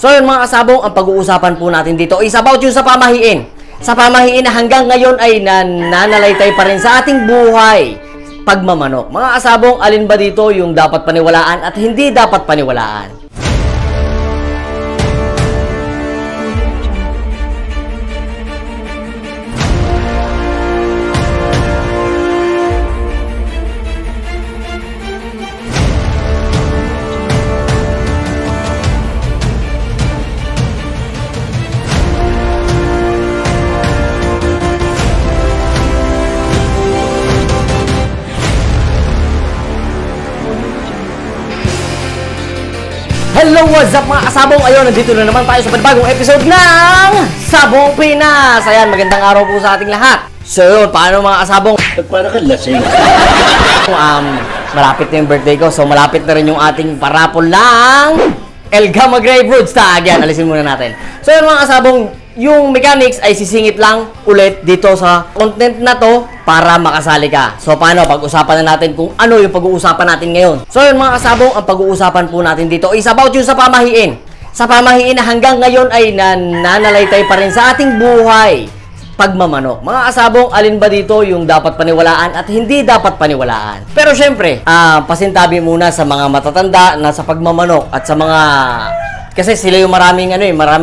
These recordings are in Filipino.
So yun mga kasabong, ang pag-uusapan po natin dito is about yung sa pamahiin. Sa pamahiin na hanggang ngayon ay nananalaytay pa rin sa ating buhay. Pagmamanok. Mga kasabong, alin ba dito yung dapat paniwalaan at hindi dapat paniwalaan? Hello, what's up mga kasabong? Ayun, nandito na naman tayo sa panibagong episode ng Sabong Pinas. Ayan, magandang araw po sa ating lahat. So yun, paano mga kasabong? Para ka lasing. Malapit na yung birthday ko, so malapit na rin yung ating parapol ng El Gamma Grave Roots Tag. Yan, alisin muna natin. So yun mga kasabong, yung mechanics ay sisingit lang ulit dito sa content na to para makasali ka. So paano? Pag-usapan na natin kung ano yung pag-uusapan natin ngayon. So yun mga kasabong, ang pag-uusapan po natin dito is about yung sa pamahiin. Sa pamahiin na hanggang ngayon ay nananalaytay pa rin sa ating buhay. Pagmamanok. Mga kasabong, alin ba dito yung dapat paniwalaan at hindi dapat paniwalaan? Pero syempre, pasintabi muna sa mga matatanda na sa pagmamanok at sa mga... Kasi sila yung marami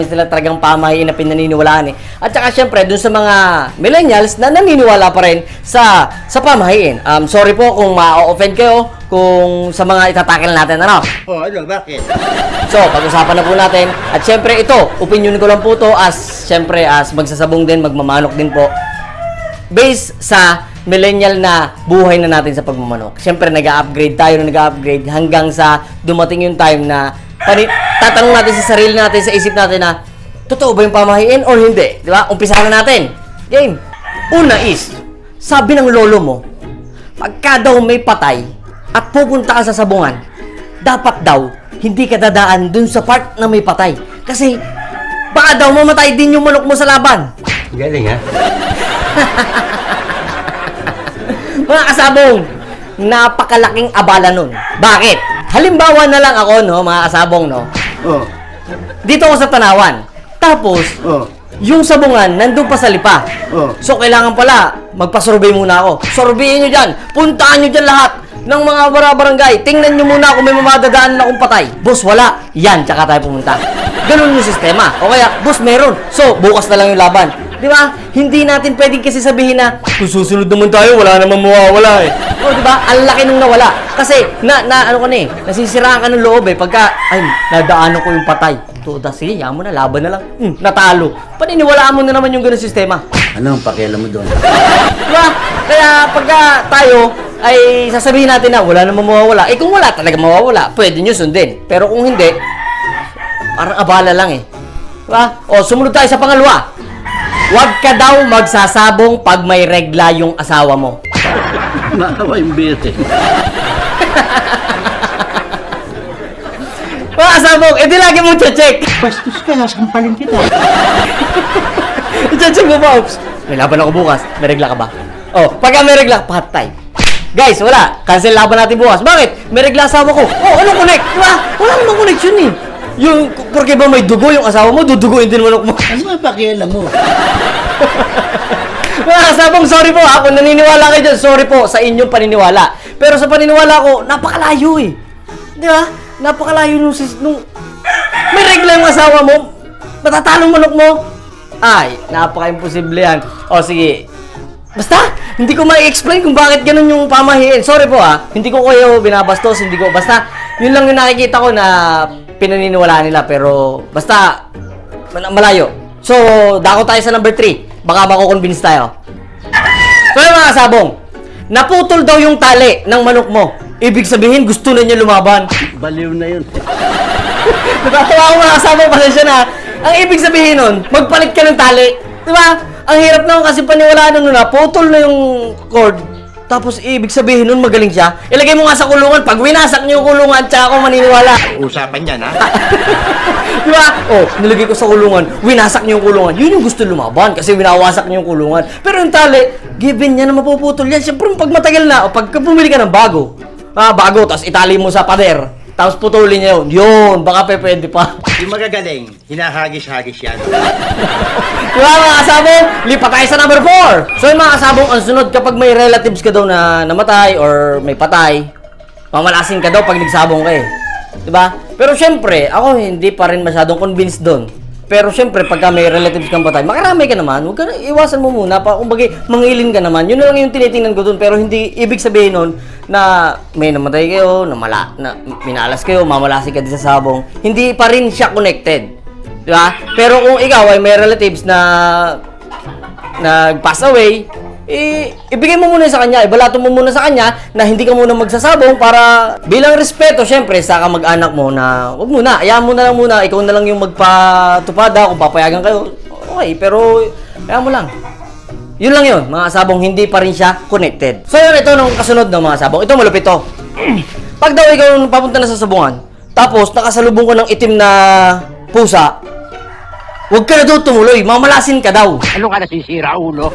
sila talagang pamahiin na pinaniniwalaan eh. At saka syempre, dun sa mga millennials na naniniwala pa rin sa pamahiin. Sorry po kung ma-offend kayo kung sa mga itatakil natin, ano? Ano, bakit? So, pag-usapan na po natin. At syempre ito, opinion ko lang po to as magsasabong din, magmamanok din po. Based sa millennial na buhay na natin sa pagmamanok. Syempre, nag-upgrade tayo hanggang sa dumating yung time na tatanong natin sa sarili natin, sa isip natin na totoo ba yung pamahiin or hindi? Di ba? Umpisahan na natin. Game. Una is, sabi ng lolo mo, pagka daw may patay at pupunta ka sa sabungan, dapat daw hindi ka dadaan dun sa part na may patay. Kasi baka daw mamatay din yung manok mo sa laban. Galing ha? Mga kasabong, napakalaking abala nun. Bakit? Halimbawa na lang ako, no, mga kasabong, no? Oh. Dito ako sa Tanawan. Tapos, yung sabungan, nandun pa sa lipa. So, kailangan pala, magpa-survey muna ako. Surveyin nyo dyan. Puntaan nyo dyan lahat ng mga barangay. Tingnan nyo muna kung may mamadadaan na akong patay. Boss, wala. Yan, tsaka tayo pumunta. Ganun yung sistema. O kaya, boss, meron. So, bukas na lang yung laban. Di ba? Hindi natin pwedeng kasi sabihin na susunod naman tayo, wala namang mawawala eh. O, di ba? Ang laki nung nawala. Kasi, nasisiraan ka ng loob eh. Pagka, ay, nadaanan ko yung patay. Toda, sige, yaman mo na, laban na lang. Natalo. Paniniwalaan mo na naman yung ganun sistema. Ano ang pakialam mo doon? Di ba? Kaya, pagka tayo, ay sasabihin natin na wala namang mawawala. Eh, kung wala talaga mawawala, pwede nyo sundin. Pero kung hindi, parang abala lang eh. Diba? O, sumunod tayo sa pangalawa. Huwag ka daw magsasabong pag may regla yung asawa mo. Maawa yung bete. Mga asabong, edi lagi mong check. Bastos ka, sasampalin kita. I-check mo ba, Ops? May laban ako bukas. May regla ka ba? Oh, pagka may regla, patay. Guys, wala. Cancel laban natin bukas. Bakit? May regla asawa ko. Oh, anong connect? Diba? Wala namang connection eh. Yung, porque ba may dugo yung asawa mo, duduguin din manok mo. Ano ang pakialam mo? Mga kasabong, sorry po ha, kung naniniwala kayo dyan, sorry po sa inyong paniniwala. Pero sa paniniwala ko, napakalayo eh. Di ba? Napakalayo nung may regla yung asawa mo, matatalong manok mo. Ay, napaka-imposible yan. O sige, basta, hindi ko ma-explain kung bakit ganun yung pamahiin. Sorry po ha, hindi ko kayo binabastos, basta, yun lang yung nakikita ko na pinaniniwalaan nila, pero basta malayo. So, dako tayo sa number 3. Baka mako-convince tayo. So, yung mga kasabong, naputol daw yung tali ng manok mo. Ibig sabihin, gusto na niya lumaban. Baliw na yun. Natatawa ko mga kasabong, pasensya na. Ang ibig sabihin nun, magpalit ka ng tali. Diba? Ang hirap naman kasi paniwalaan nun na, putol na yung cord. Tapos, ibig sabihin nun, magaling siya. Ilagay mo nga sa kulungan. Pag winasak niyo yung kulungan, tsaka ako maniniwala. Usapan yan, ha? Diba? Oh, nilagay ko sa kulungan. Winasak niyo yung kulungan. Yun yung gusto lumaban kasi winawasak niyo yung kulungan. Pero yung tali, given niya na mapuputol yan. Siyempre, pag matagal na, o pag bumili ka ng bago, tapos itali mo sa pader, Tapos putulin niya yun. Yun, baka pwede pa. Yung magagaling, hinahagis-hagis yan. Diba mga kasabong? Lipat tayo sa number 4. So yung mga kasabong, ang sunod kapag may relatives ka daw na namatay or may patay, mamalasin ka daw pag nagsabong ka eh. Diba? Pero syempre, ako hindi pa rin masyadong convinced doon. Pero syempre, pagka may relatives kang patay, makarami ka naman, huwag ka na, iwasan mo muna. Kumbaga, mangilin ka naman. Yun lang yung tinitingnan ko doon. Pero hindi ibig sabihin nun na may namatay kayo, na minalas kayo, mamalasi ka din sa sabong. Hindi pa rin siya connected. Diba? Pero kung ikaw ay may relatives na nag-pass away, ibigay mo muna sa kanya, ibalato mo muna sa kanya na hindi ka muna magsasabong para bilang respeto, syempre, sa kamag-anak mo na wag muna, ayahan mo na lang muna, ikaw na lang yung magpatupada kung papayagan kayo. Okay, pero ayahan mo lang. Yun lang yun, mga sabong, hindi pa rin siya connected. So yun, ito nung kasunod ng mga sabong. Ito malupit to. Pag daw ikaw papunta na sa sabungan, tapos nakasalubong ko ng itim na pusa, huwag ka na daw tumuloy, mamalasin ka daw. Ano ka nasisira, ulo?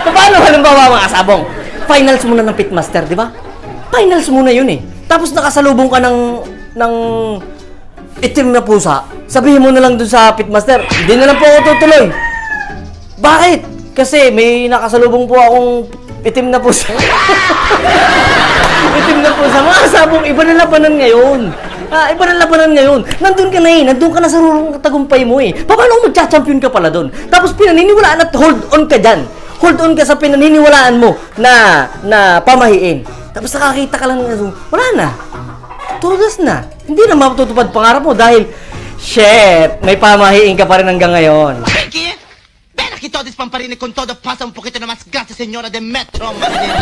Paano halimbawa mga sabong? Finals muna ng pitmaster, di ba? Finals muna yun eh. Tapos nakasalubong ka ng itim na pusa. Sabihin mo na lang dun sa pitmaster, hindi na lang po ako tutuloy. Bakit? Kasi may nakasalubong po akong itim na pusa. Itim na pusa. Mga sabong, iba na labanan ngayon. Iba na labanan ngayon. Nandun ka na eh. Nandun ka na sa rurong tagumpay mo eh. Paano kung magcha-champion ka pala dun? Tapos pinaniniwalaan at hold on ka dyan. Hold on ka sa pinaniniwalaan mo na pamahiin. Tapos nakakita ka lang ng wala na. Tugas na. Hindi na matutupad pangarap mo dahil, shit, may pamahiin ka pa rin hanggang ngayon. Becky, ven aquí todos pamparini con todo pasa un poquito nomás. Gracias, señora de Metro Manila.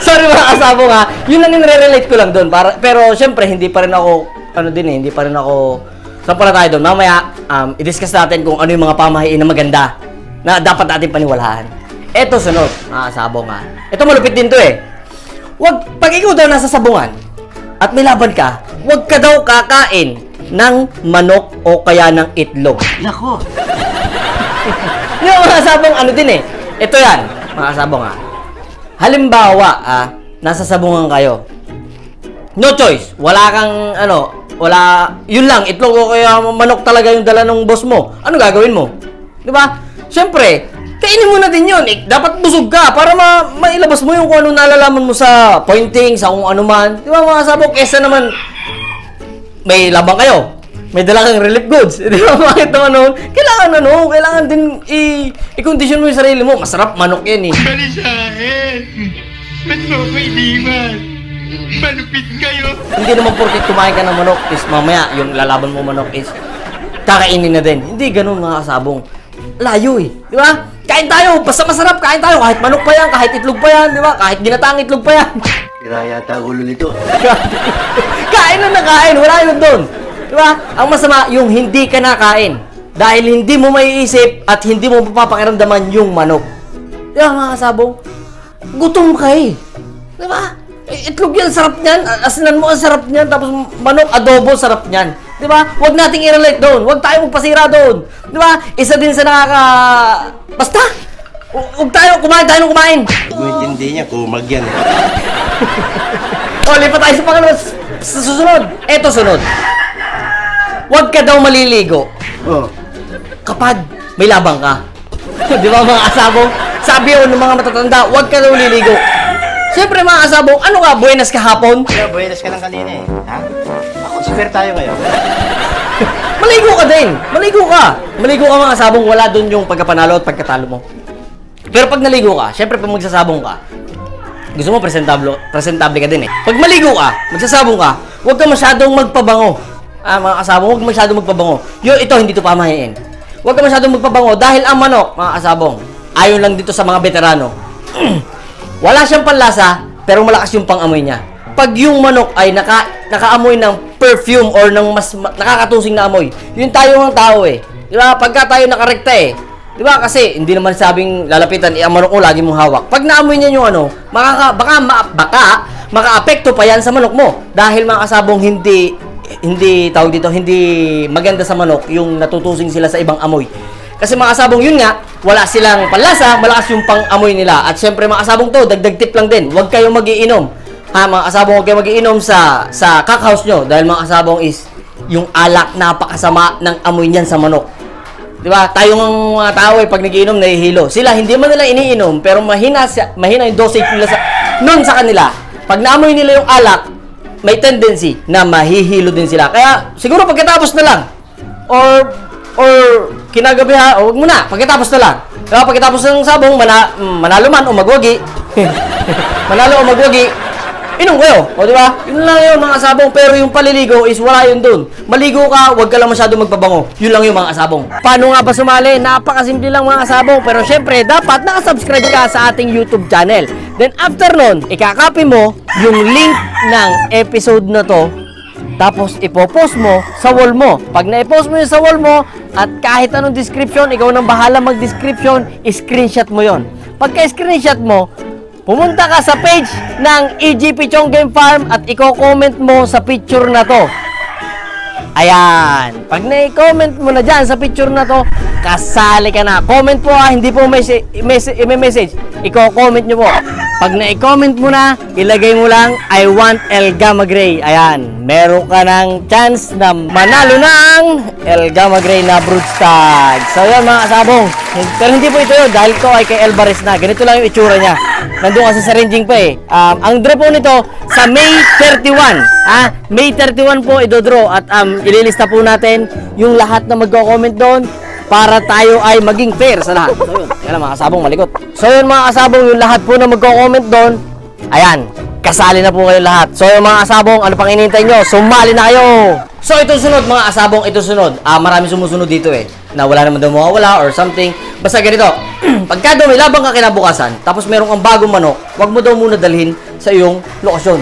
Sorry mga kasabong ha. Yun lang yung nire-relate ko lang doon. Pero syempre, hindi pa rin ako, hindi pa rin ako, saan pala tayo doon? Mamaya, i-discuss natin kung ano yung mga pamahiin na maganda na dapat natin paniwalaan. Eto sunod, mga kasabong ha. Ito malupit din to eh. Pag ikaw daw nasa sabungan at may laban ka, huwag ka daw kakain ng manok o kaya ng itlog. Nako. Yung mga kasabong ano din eh. Ito yan, mga kasabong ha. Halimbawa, nasa sabungan kayo. No choice. Wala kang, yun lang, itlog o kaya manok talaga yung dala ng boss mo. Ano gagawin mo? Diba? Siyempre, kainin mo na din yun. Dapat busog ka para mailabas mo yung kung ano nalalaman mo sa pointing, sa kung ano man. Diba mga sabong, kesa naman, may labang kayo. May dala kang relief goods. Di ba? Bakit naman kailangan din i-condition mo yung sarili mo. Masarap, manok yan eh. Balisahin! Ba't mo ko iniwan? Malupit kayo! Hindi naman porket kumain ka ng manok is mamaya yung lalaban mo manok is kakainin na din. Hindi ganun mga kasabong. Layo eh. Di ba? Kain tayo! Basta masarap, kain tayo. Kahit manok pa yan, kahit itlog pa yan. Di ba? Kahit ginataang itlog pa yan. Kira yata ulo nito. Kain na nakain. Wala yun doon. Diba? Ang masama, yung hindi ka nakain. Dahil hindi mo maiisip at hindi mo mapapakiramdaman yung manok. Diba mga kasabong? Gutom ka eh. Diba? Itlog yan, sarap niyan. Asinan mo, ang sarap niyan. Tapos manok, adobo, sarap niyan. Diba? Huwag nating i-relate doon. Huwag tayo magpasira doon. Diba? Isa din sa basta! Huwag tayo, kumain tayo ng kumain. Kung hindi niya, kumag yan eh. O, lipat tayo sa pangalawa. Sa susunod. Eto sunod. Huwag ka daw maliligo Oh. kapag may labang ka. Di ba mga kasabong? Sabi yun ng mga matatanda, huwag ka daw liligo. Siyempre mga kasabong, ano ka, buenas kahapon? Kaya buenas ka lang kanina eh. Ha? Ako, spare tayo ngayon. Maligo ka din. Maligo ka. Maligo ka mga kasabong, wala dun yung pagkapanalo at pagkatalo mo. Pero pag naligo ka, siyempre pag magsasabong ka, gusto mo presentable ka din eh. Pag maligo ka, magsasabong ka, huwag ka masyadong magpabango. Mga kasabong, huwag masyadong magpabango. Ito, hindi ito pamahiin. Huwag ka masyadong magpabango dahil ang manok, mga kasabong, ayon lang dito sa mga veterano, wala siyang panlasa, pero malakas yung pangamoy niya. Pag yung manok ay nakaamoy ng perfume or ng mas nakakatusing na amoy, yun tayo ng tao eh. Di ba? Pagka tayo nakarekta eh. Di ba? Kasi hindi naman sabing lalapitan, ang manok mo lagi mong hawak. Pag naamoy niya yung baka maka-apekto pa yan sa manok mo. Dahil mga kasabong hindi maganda sa manok yung natutusing sila sa ibang amoy. Kasi mga kasabong yun nga, wala silang panlasa, malakas yung pang-amoy nila. At syempre mga kasabong to, dagdag tip lang din, huwag kayong magiinom. Mga kasabong, huwag kayo mag-iinom sa cockhouse nyo. Dahil mga kasabong is, yung alak napakasama ng amoy niyan sa manok. Diba? Tayong mga tao pag nagiinom, nahihilo. Sila, hindi man nila iniinom, pero mahina yung dosage nila sa kanila. Pag naamoy nila yung alak, may tendency na mahihilo din sila. Kaya, siguro pagkatapos na lang, or kinagabi huwag mo na, pagkatapos na lang. Diba? Pagkatapos ng sabong, manalo man o magwagi, manalo o magwagi, inom kayo. O, di ba? Yun lang yun, mga kasabong. Pero yung paliligo is wala yun dun. Maligo ka, huwag ka lang masyado magpabango. Yun lang yung mga kasabong. Paano nga ba sumali? Napakasimple lang, mga kasabong. Pero syempre, dapat nakasubscribe ka sa ating YouTube channel. Then after nun, ikakopy mo yung link ng episode na to. Tapos ipopost mo sa wall mo. Pag na-post mo yun sa wall mo, at kahit anong description, ikaw nang bahala mag-description, screenshot mo yon. Pagka-screenshot mo, pumunta ka sa page ng EGP Chong Game Farm at i-comment mo sa picture na to. Ayan. Pag na-comment mo na dyan sa picture na to, kasali ka na. Comment po hindi po message. I-comment nyo po. Pag na-comment mo na, ilagay mo lang, I want El Gamma Gray. Ayan. Meron ka ng chance na manalo ng El Gamma Gray na broodstag. So yun mga kasabong. Pero hindi po ito yun dahil ko ay kay Elbares na. Ganito lang yung itsura niya. Nandun kasi sa ranging pa eh. Ang draw po nito sa May 31. May 31 po idodraw at ililista po natin yung lahat na magko-comment doon para tayo ay maging fair sa lahat. So yun, yan mga kasabong malikot. So yun mga kasabong, yung lahat po na magko-comment doon, ayan, kasali na po kayo lahat. So yung mga kasabong, ano pang hinihintay nyo? Sumali na kayo! So ito sunod mga kasabong, ito sunod. Marami sumusunod dito eh, na wala naman daw mawawala or something. Basta ganito, pagka daw may labang ka kinabukasan, tapos meron kang bagong manok, wag mo daw muna dalhin sa iyong lokasyon.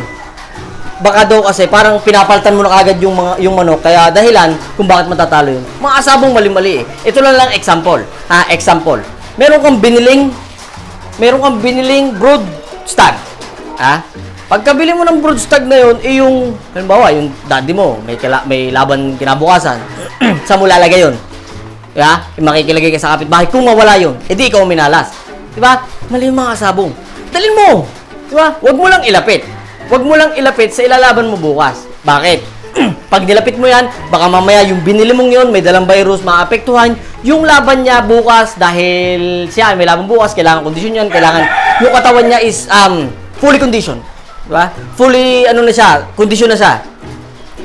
Baka daw kasi parang pinapaltan mo na kagad yung manok, kaya dahilan kung bakit matatalo yun. Mga kasabong mali-mali eh. Ito lang example. Example. Meron kang biniling brood stag. Pagkabili mo ng brood stag na yun, yung halimbawa, yung daddy mo, may laban kinabukasan. Saan mo lalagay yun? Makikilagay ka sa kapitbahay. Kung mawala yun, edi ikaw minalas. Diba? Mali yung mga kasabong. Dalhin mo! Diba? Huwag mo lang ilapit. Huwag mo lang ilapit sa ilalaban mo bukas. Bakit? Pag nilapit mo yan, baka mamaya yung binili mong yun, may dalang virus, maapektuhan yung laban niya bukas dahil siya may laban bukas, kailangan kondisyon yan, kailangan yung katawan niya is fully conditioned. Diba? Fully, kondisyon na siya.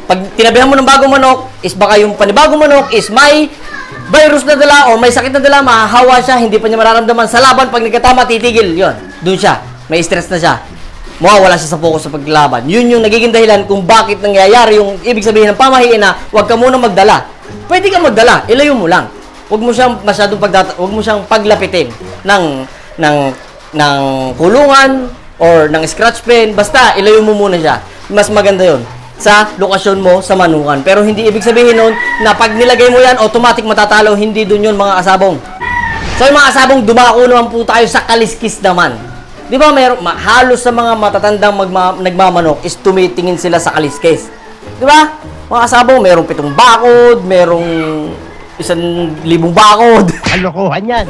Pag tinabihan mo ng bagong manok, is baka yung panibagong manok is may virus na dala o may sakit na dala, mahahawa siya, hindi pa niya mararamdaman sa laban, pag nagkatama, titigil. Yun, dun siya. May stress na siya. Mawawala siya sa focus sa paglaban. Yun yung nagiging dahilan kung bakit nangyayari yung ibig sabihin ng pamahiin na huwag ka muna magdala. Pwede ka magdala, ilayo mo lang. Huwag mo siyang masyadong huwag mo siyang paglapitin ng kulungan or ng scratch pen. Basta ilayo mo muna siya. Mas maganda yun sa lokasyon mo sa manukan. Pero hindi ibig sabihin nun na pag nilagay mo yan, automatic matatalo. Hindi dun yun mga kasabong. So yung mga kasabong, dumako naman po tayo sa kaliskis naman. Di ba halos sa mga matatandang nagmamanok is tumitingin sila sa kaliskis. Di ba? Mga kasabong, merong 7 bakod, merong 1,000 bakod. Kalokohan yan.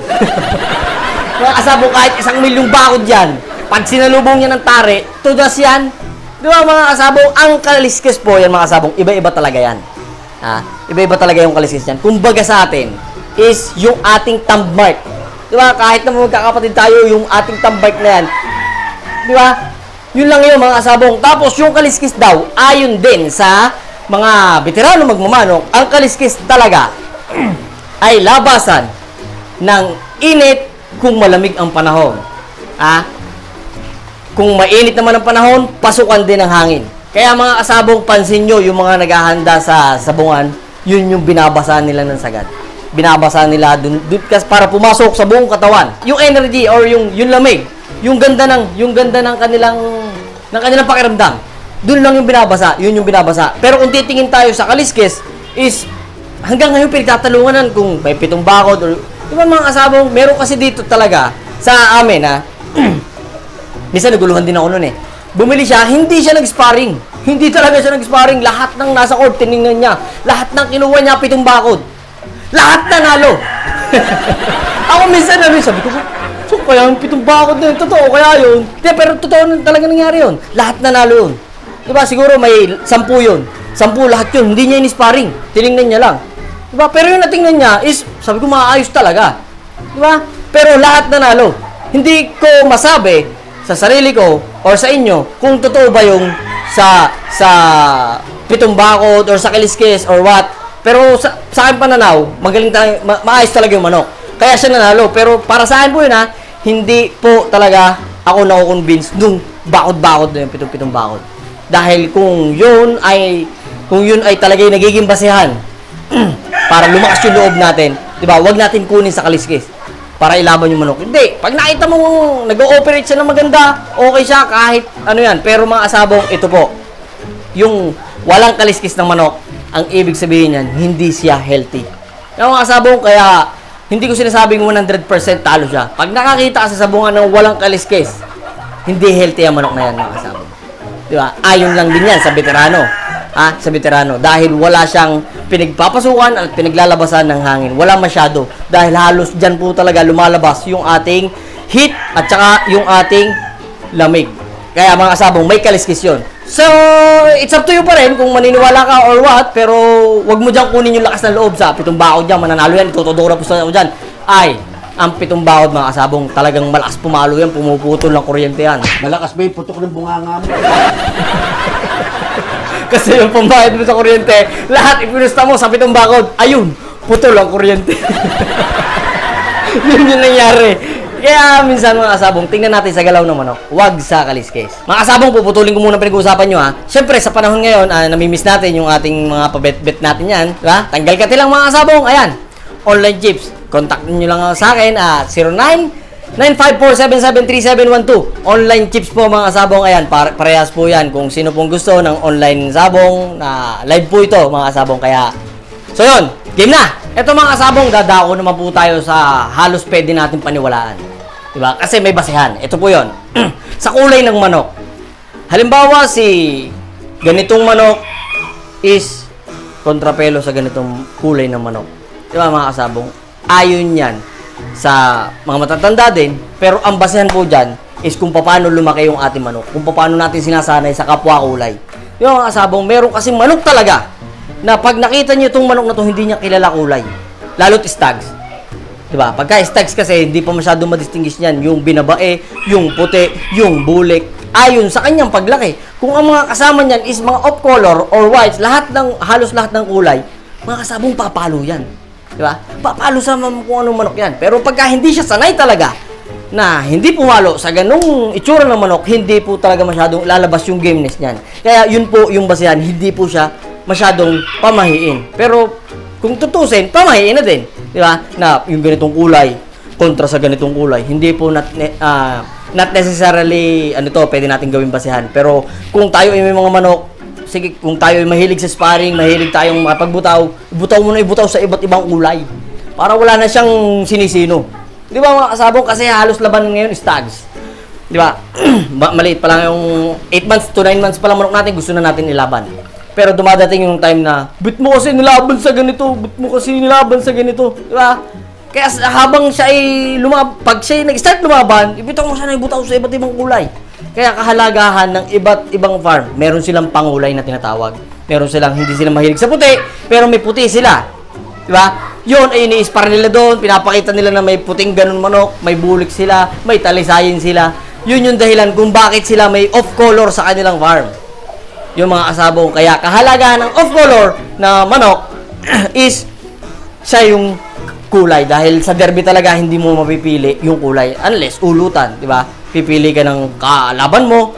Mga kasabong, kahit 1,000,000 bakod yan, pag sinalubong niya ng tare, tudas yan. Di ba mga kasabong, ang kaliskis po yan mga kasabong, iba-iba talaga yan. Iba-iba talaga yung kaliskis yan. Kumbaga sa atin, is yung ating thumb mark. Di ba? Kahit na magkakapatid tayo, yung ating tambike na yan. Di ba? Yun lang yun, mga kasabong. Tapos, yung kaliskis daw, ayon din sa mga veterano magmamanok, ang kaliskis talaga ay labasan ng init kung malamig ang panahon. Kung mainit naman ang panahon, pasukan din ng hangin. Kaya mga kasabong, pansin nyo, yung mga naghahanda sa sabungan, yun yung binabasa nila ng sagad. Binabasa nila dun para pumasok sa buong katawan. Yung energy or yung lamig, yung ganda ng kanilang pakiramdam. Doon lang yung binabasa, yun yung binabasa. Pero kung titingin tayo sa kaliskis is hanggang ngayon pinagtatalungan kung may 7 bakod or diba mga kasabong, meron kasi dito talaga sa amin minsan naguluhan din ako noon eh. Bumili siya, hindi siya nag-sparring. Hindi talaga siya nag-sparring. Lahat ng nasa court tiningnan niya. Lahat ng kinuha niya 7 bakod. Lahat nanalo. Ako minsan sabi ko, kaya yung 7 bakod na yun, totoo kaya yun. Di, pero totoo na talaga nangyari yun. Lahat nanalo yun. Diba, siguro may 10 yun. 10 lahat yun, hindi niya in-sparring. Tinignan niya lang. Diba, pero yung natingnan niya is, sabi ko, maayos talaga. Diba? Pero lahat nanalo. Hindi ko masabi sa sarili ko or sa inyo kung totoo ba yung sa 7 bakod or sa kaliskis or what. Pero sa akin pananaw, magaling maayos talaga yung manok. Kaya siya nanalo. Pero para sa akin po yun hindi po talaga ako na-convince nung bakod-bakod na yung 7 bakod. Dahil kung yun ay talaga yung nagiging basehan para lumakas yung loob natin, di ba? Huwag natin kunin sa kaliskis para ilaban yung manok. Hindi. Pag nakita mo nag-ooperate siya ng maganda, okay siya kahit ano yan. Pero mga asabong, ito po, yung walang kaliskis ng manok, ang ibig sabihin yan, hindi siya healthy. Yung mga asabong, kaya hindi ko sinasabing 100% talo siya. Pag nakakita ka sa sabungan ng walang kaliskis, hindi healthy ang manok na yan, mga asabong. Di ba? Ayon lang din yan sa veterano. Sa veterano. Dahil wala siyang pinagpapasukan at pinaglalabasan ng hangin. Wala masyado. Dahil halos dyan po talaga lumalabas yung ating heat at saka yung ating lamig. Kaya mga asabong, may kaliskis yun. So, it's up to you pa rin kung maniniwala ka or what, pero wag mo dyan kunin yung lakas ng loob sa 7 bakod dyan, mananalo yan, itutudura po sa dyan. Ay, ang 7 bakod mga kasabong, talagang malakas pumalo yan, pumuputol ng kuryente yan. Malakas ba yung putok ng bunganga mo? Kasi yung pambayad mo sa kuryente, lahat ipinusta mo sa 7 bakod, ayun, putol ang kuryente. Yun yung nangyari. Kaya minsan mga kasabong, tingnan natin sa galaw ng manok, wag sa kaliskis. Mga kasabong, puputulin ko muna pinag-uusapan nyo Siyempre, sa panahon ngayon, namimiss natin yung ating mga pabet-bet natin yan. Diba? Tanggal ka lang mga kasabong. Ayan, online chips. Contact nyo lang sa akin at 0995477371 Online chips po mga kasabong. Ayan, parehas po yan. Kung sino pong gusto ng online sabong, na live po ito mga kasabong. Kaya, so yun, game na! Ito mga kasabong, dadako naman po tayo sa halos pwede natin paniwalaan. Diba? Kasi may basehan. Ito po yun. Sa kulay ng manok. Halimbawa, si ganitong manok is kontrapelo sa ganitong kulay ng manok. Diba mga kasabong? Ayon yan sa mga matatanda din. Pero ang basehan po dyan is kung paano lumaki yung ating manok. Kung paano natin sinasanay sa kapwa kulay. Diba mga kasabong? Meron kasing manok talaga na pag nakita niyo itong manok na to, hindi niya kilala kulay. Lalo't stags. Diba? Pagka stags kasi, hindi pa masyadong madistinguish niyan. Yung binabae, yung puti, yung bulik. Ayon sa kanyang paglaki. Kung ang mga kasama niyan is mga off-color or whites, halos lahat ng kulay, mga kasabong papalo yan. Diba? Papalo sa kung anong manok yan. Pero pagka hindi siya sanay talaga, na hindi pumalo sa ganung itsura ng manok, hindi po talaga masyadong lalabas yung gameness niyan. Kaya yun po yung basehan, hindi po siya masyadong pamahiin. Pero kung tutusin, pamahiin na din. Di ba? Na yung ganitong kulay kontra sa ganitong kulay. Hindi po not necessarily pwede natin gawing basehan. Pero kung tayo ay may mga manok, sige, kung tayo ay mahilig sa sparring, mahilig tayong mapagbutaw, ibutaw mo na ibutaw sa iba't ibang kulay. Para wala na siyang sinisino. Di ba mga kasabong? Kasi halos laban ngayon stags. Di ba? Maliit pa lang yung 8 months to 9 months pa lang manok natin, gusto na natin ilaban. Pero dumadating yung time na, bit mo kasi nilaban sa ganito, bit mo kasi nilaban sa ganito. Diba? Kaya habang siya ay pag siya ay nag-start lumaban, ibitaw mo siya na ibutaw sa iba't ibang kulay. Kaya kahalagahan ng iba't ibang farm, meron silang pangulay na tinatawag. Meron silang, hindi sila mahilig sa puti, pero may puti sila. Diba? Yun ay ini-spar nila doon, pinapakita nila na may puting ganun manok, may bulik sila, may talisayin sila. Yun yung dahilan kung bakit sila may off-color sa kanilang farm. Yung mga kasabong, kaya kahalagahan ng off-color na manok is siya yung kulay. Dahil sa derby talaga, hindi mo mapipili yung kulay unless ulutan, di ba? Pipili ka ng kalaban mo,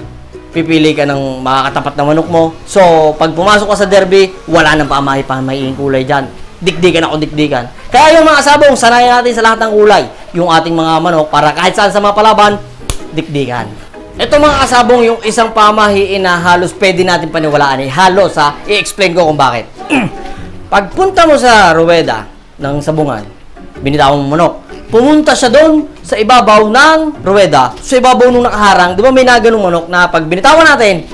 pipili ka ng makakatapat na manok mo. So, pag pumasok ka sa derby, wala nang pamahiing kulay dyan. Dikdikan ako dikdikan. Kaya yung mga kasabong, sanayan natin sa lahat ng kulay yung ating mga manok para kahit saan sa mga palaban, dikdikan. Ito mga kasabong, yung isang pamahiin na halos pwede natin paniwalaan halos i-explain ko kung bakit. Pagpunta mo sa ruweda ng sabungan, binitawan mo manok, pumunta siya doon sa ibabaw ng ruweda, sa ibabaw nung nakaharang, di ba may naganong manok na pag binitawan natin,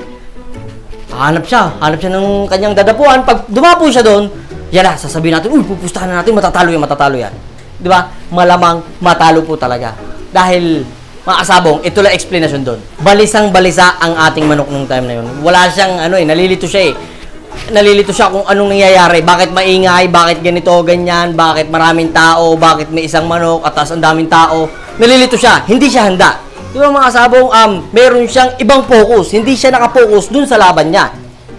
hanap siya ng kanyang dadapuan. Pag dumapo siya doon, yan na, sasabihin natin, uy, pupustahan na natin, matatalo yan. Di ba? Malamang matalo po talaga. Dahil, mga kasabong, ito lang explanation doon. Balisang-balisa ang ating manok nung time na yun. Wala siyang, nalilito siya eh. Nalilito siya kung anong nangyayari. Bakit maingay, bakit ganito, ganyan, bakit maraming tao, bakit may isang manok, at ang daming tao. Nalilito siya, hindi siya handa. Di ba mga kasabong, meron siyang ibang focus. Hindi siya nakapokus dun sa laban niya.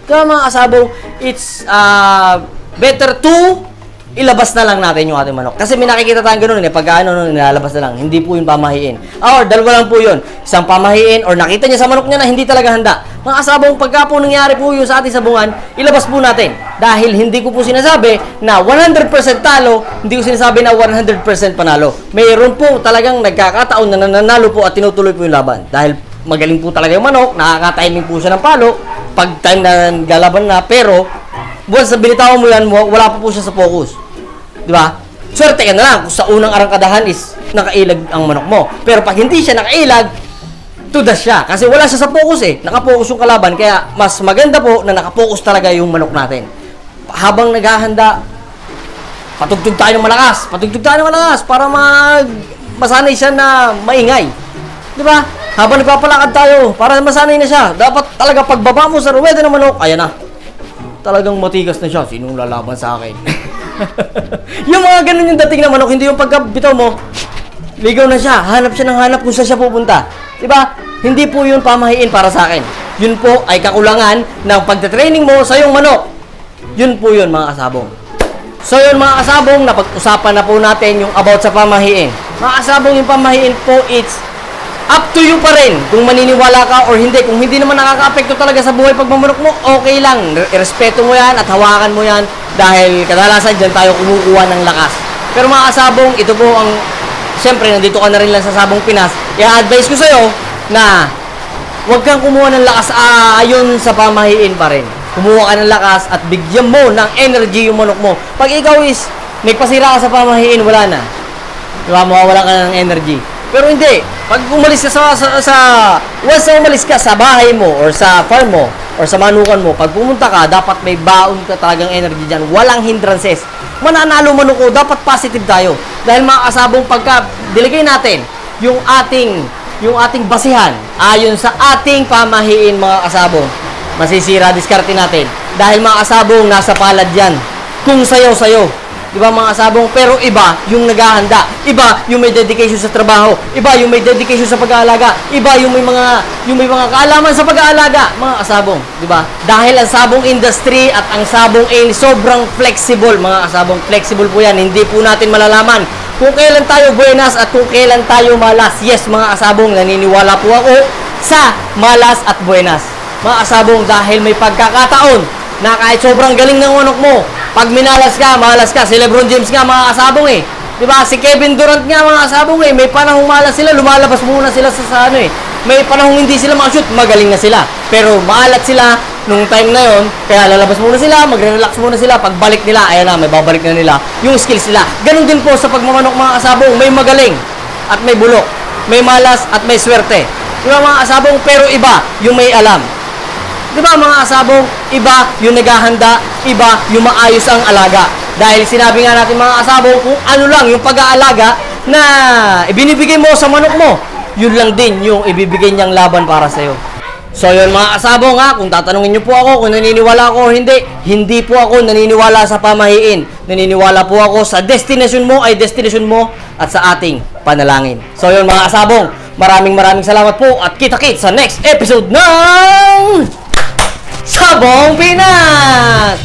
Kaya mga kasabong, it's better to ilabas na lang natin yung ating manok. Kasi may nakikita tayong ganun, pagka nilalabas na lang. Hindi po yung pamahiin. Or, dalawa lang po yun. Isang pamahiin, or nakita niya sa manok niya na hindi talaga handa. Mga kasabong, pagka po nangyari po yun sa ating sabungan, ilabas po natin. Dahil hindi ko po sinasabi na 100% talo, hindi ko sinasabi na 100% panalo. Mayroon po talagang nagkakataon na nananalo po at tinutuloy po yung laban. Dahil magaling po talaga yung manok, nakaka-timing po siya ng palo, pag time na galaban na, pero once na binitawan mo yan, wala po siya sa focus. Di ba? Swerte ka na lang kung sa unang arangkadahan is nakailag ang manok mo. Pero pag hindi siya nakailag, tudas siya. Kasi wala siya sa focus eh. Nakapokus yung kalaban. Kaya mas maganda po na nakapokus talaga yung manok natin. Habang naghahanda, patugtog tayo ng malakas. Patugtog tayo ng malakas para masanay siya na maingay. Di ba? Habang nagpapalakad tayo, para masanay na siya. Dapat talaga pagbaba mo sa ruweda ng manok, ayan na. Talagang matigas na siya. Sinong lalaban sa akin? Yung mga ganun yung dating na manok, hindi yung pagkabitaw mo, ligaw na siya, hanap siya ng hanap kung saan siya pupunta. Diba? Hindi po yun pamahiin para sa akin. Yun po ay kakulangan ng pagte-training mo sa iyong manok. Yun po yun mga kasabong. So yun mga kasabong, napag-usapan na po natin yung about sa pamahiin. Mga kasabong, yung pamahiin po, it's up to you pa rin kung maniniwala ka or hindi. Kung hindi naman nakaka-apekto talaga sa buhay pagmamanok mo, okay lang. Irespeto mo yan at hawakan mo yan dahil kadalasan dyan tayo kumukuha ng lakas. Pero mga kasabong, ito po ang, siyempre nandito ka na rin lang sa Sabong Pinas, i-advise ko sa'yo na huwag kang kumuha ng lakas ayon sa pamahiin pa rin. Kumuha ka ng lakas at bigyan mo ng energy yung manok mo. Pag ikaw is nagpasira ka sa pamahiin, wala na. Diba? Mawawala ka ng energy. Pero hindi. Pag umalis ka once na umalis ka sa bahay mo or sa farm mo or sa manukan mo, pag pumunta ka, dapat may baon ka talagang energy dyan. Walang hindrances. Mananalo manok ko, dapat positive tayo. Dahil mga kasabong, pagka diligay natin yung ating basihan ayon sa ating pamahiin mga kasabong, masisira diskarte natin. Dahil mga kasabong, nasa palad yan. Kung sayo-sayo. Di ba mga kasabong? Pero iba yung naghahanda. Iba yung may dedication sa trabaho. Iba yung may dedication sa pag-aalaga. Iba yung may mga kaalaman sa pag-aalaga. Mga kasabong, di ba? Dahil ang sabong industry at ang sabong ale sobrang flexible. Mga kasabong, flexible po yan. Hindi po natin malalaman kung kailan tayo buenas at kung kailan tayo malas. Yes, mga kasabong, naniniwala po ako sa malas at buenas. Mga kasabong, dahil may pagkakataon na kahit sobrang galing ng manok mo, pag minalas ka, malas ka. Si LeBron James nga mga kasabong eh. Diba? Si Kevin Durant nga mga kasabong eh. May panahong malas sila, lumalabas muna sila sa may panahong hindi sila makashoot, magaling na sila. Pero maalat sila nung time na yon, kaya lalabas muna sila, magre-relax muna sila. Pagbalik nila, ayan na, may babalik na nila yung skills nila. Ganun din po sa pagmamanok mga kasabong. May magaling at may bulok. May malas at may swerte. Diba mga kasabong? Pero iba yung may alam. Diba mga kasabong, iba yung naghahanda, iba yung maayos ang alaga. Dahil sinabi nga natin mga kasabong, kung ano lang yung pag-aalaga na ibinibigay mo sa manok mo, yun lang din yung ibibigay niyang laban para sa'yo. So yun mga kasabong ha, kung tatanungin niyo po ako kung naniniwala ako o hindi po ako naniniwala sa pamahiin. Naniniwala po ako sa destination mo ay destination mo at sa ating panalangin. So yun mga kasabong, maraming salamat po at kita-kits sa next episode ng Sabong Pinas!